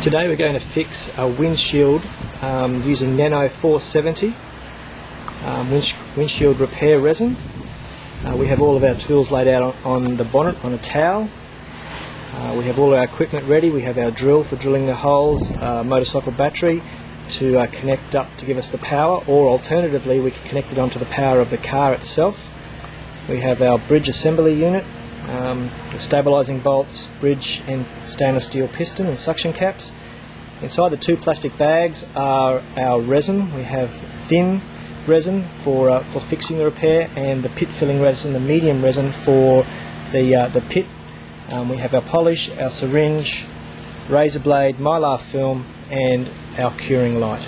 Today we're going to fix a windshield using Nano470 Windshield Repair Resin. We have all of our tools laid out on the bonnet on a towel. We have all our equipment ready. We have our drill for drilling the holes, motorcycle battery to connect up to give us the power, or alternatively we can connect it onto the power of the car itself. We have our bridge assembly unit, the stabilizing bolts, bridge and stainless steel piston and suction caps. Inside the two plastic bags are our resin. We have thin resin for fixing the repair, and the pit filling resin, the medium resin for the pit. We have our polish, our syringe, razor blade, mylar film and our curing light.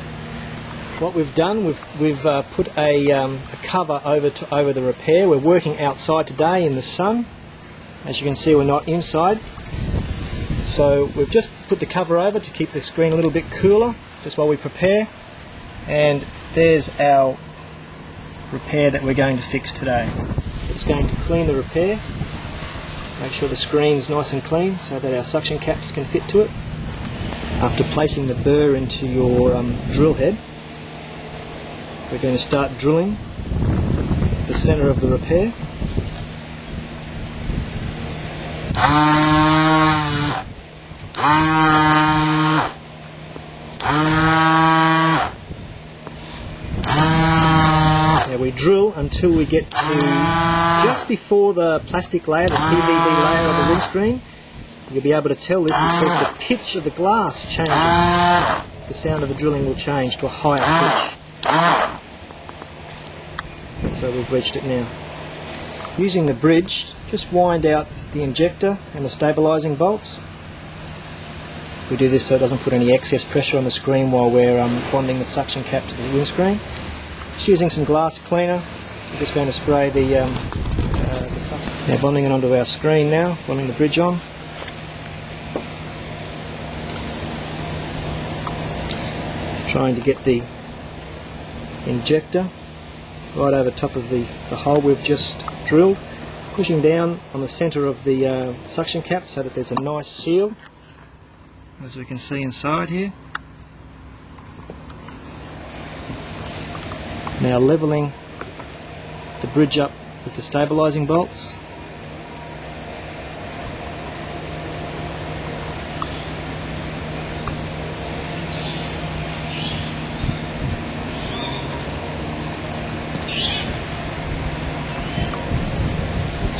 What we've done, we've put a cover over the repair. We're working outside today in the sun. As you can see, we're not inside. So we've just put the cover over to keep the screen a little bit cooler just while we prepare. And there's our repair that we're going to fix today. We're just going to clean the repair, make sure the screen's nice and clean so that our suction caps can fit to it. After placing the burr into your drill head, we're going to start drilling the centre of the repair. Now we drill until we get to just before the plastic layer, the PVD layer of the windscreen. You'll be able to tell this because the pitch of the glass changes. The sound of the drilling will change to a higher pitch. That's where we've reached it now. Using the bridge, just wind out the injector and the stabilizing bolts. We do this so it doesn't put any excess pressure on the screen while we're bonding the suction cap to the windscreen. Just using some glass cleaner, we're just going to spray the suction. Now bonding it onto our screen now, bonding the bridge on. Trying to get the injector right over top of the hole we've just drilled, pushing down on the centre of the suction cap so that there's a nice seal, as we can see inside here. Now levelling the bridge up with the stabilising bolts.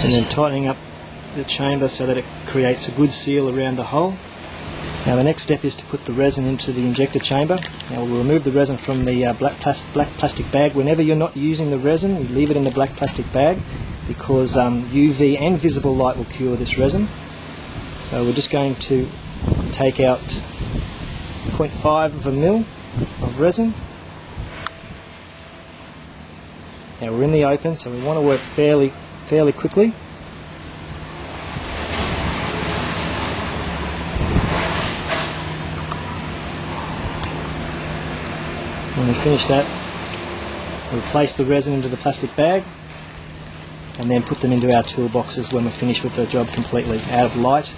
And then tightening up the chamber so that it creates a good seal around the hole. Now the next step is to put the resin into the injector chamber. Now we'll remove the resin from the black plastic bag. Whenever you're not using the resin, you leave it in the black plastic bag because UV and visible light will cure this resin. So we're just going to take out 0.5 of a mil of resin. Now we're in the open, so we want to work fairly quickly. When we finish that, we'll place the resin into the plastic bag and then put them into our toolboxes when we're finished with the job completely, out of light,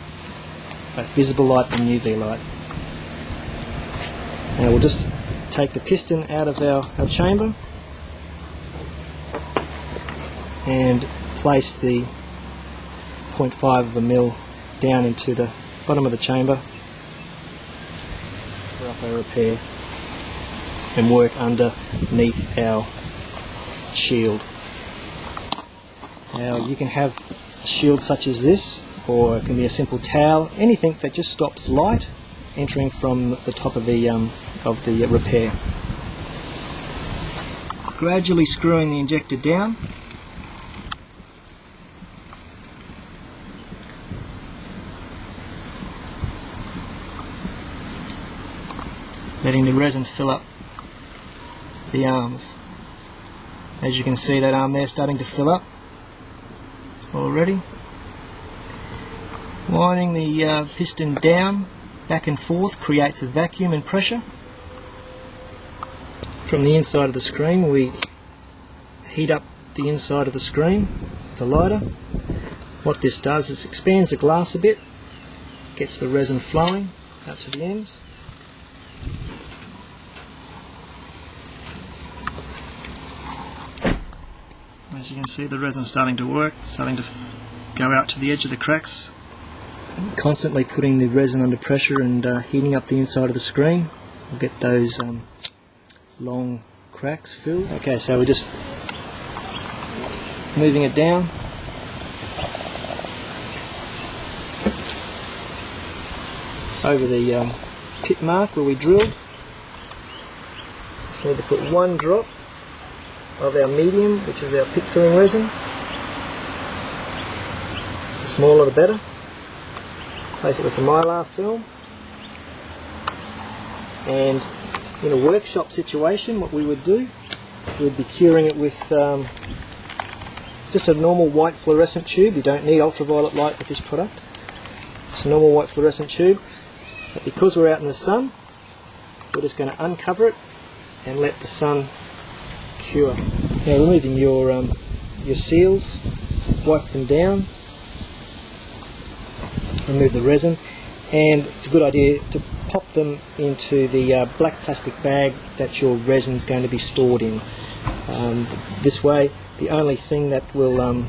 both visible light and UV light. Now we'll just take the piston out of our chamber and place the 0.5 of a mil down into the bottom of the chamber for up our repair and work underneath our shield. Now you can have a shield such as this, or it can be a simple towel, anything that just stops light entering from the top of the repair. Gradually screwing the injector down. Letting the resin fill up the arms. As you can see, that arm there starting to fill up already. Winding the piston down, back and forth, creates a vacuum and pressure. From the inside of the screen we heat up the inside of the screen with a lighter. What this does is expands the glass a bit, gets the resin flowing out to the ends. As you can see, the resin's starting to work, starting to go out to the edge of the cracks. Constantly putting the resin under pressure and heating up the inside of the screen. We'll get those long cracks filled. Okay, so we're just moving it down. Over the pit mark where we drilled. Just need to put one drop of our medium, which is our pit filling resin. The smaller the better. Place it with the mylar film. And in a workshop situation, what we would do, we'd be curing it with just a normal white fluorescent tube. You don't need ultraviolet light with this product. Just a normal white fluorescent tube. But because we're out in the sun, we're just going to uncover it and let the sun cure. Now, removing your seals, wipe them down, remove the resin, and it's a good idea to pop them into the black plastic bag that your resin's going to be stored in. This way, the only thing that will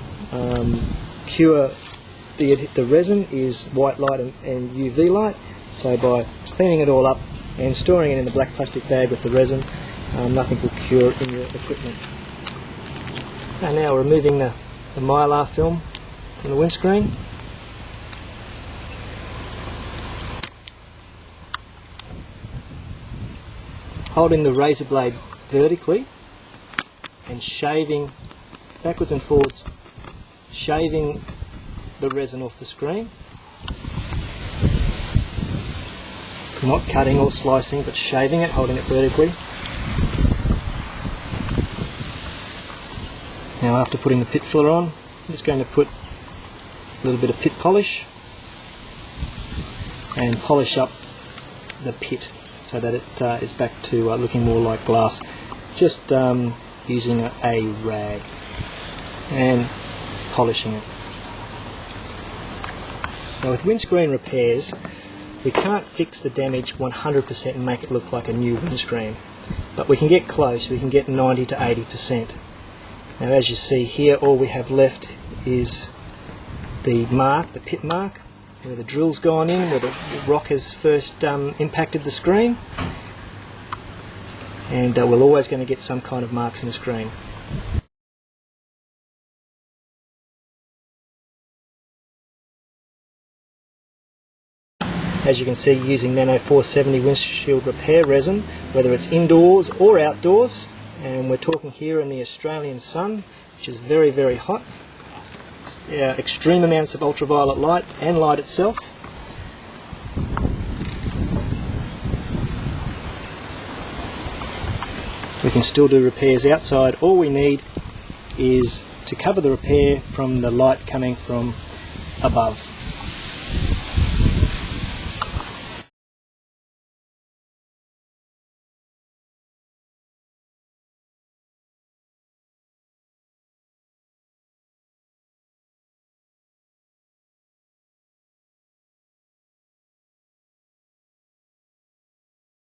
cure the resin is white light and UV light. So by cleaning it all up and storing it in the black plastic bag with the resin, nothing will cure in your equipment. And now removing the mylar film from the windscreen. Holding the razor blade vertically and shaving backwards and forwards, shaving the resin off the screen. Not cutting or slicing, but shaving it, holding it vertically. Now, after putting the pit filler on, I'm just going to put a little bit of pit polish and polish up the pit so that it is back to looking more like glass. Just using a rag and polishing it. Now, with windscreen repairs, we can't fix the damage 100% and make it look like a new windscreen, but we can get close. We can get 90 to 80%. Now, as you see here, all we have left is the mark, the pit mark, where the drill's gone in, where the rock has first impacted the screen, and we're always going to get some kind of marks in the screen. As you can see, using Nano470 Windshield repair resin, whether it's indoors or outdoors, and we're talking here in the Australian sun, which is very, very hot. Extreme amounts of ultraviolet light and light itself. We can still do repairs outside. All we need is to cover the repair from the light coming from above.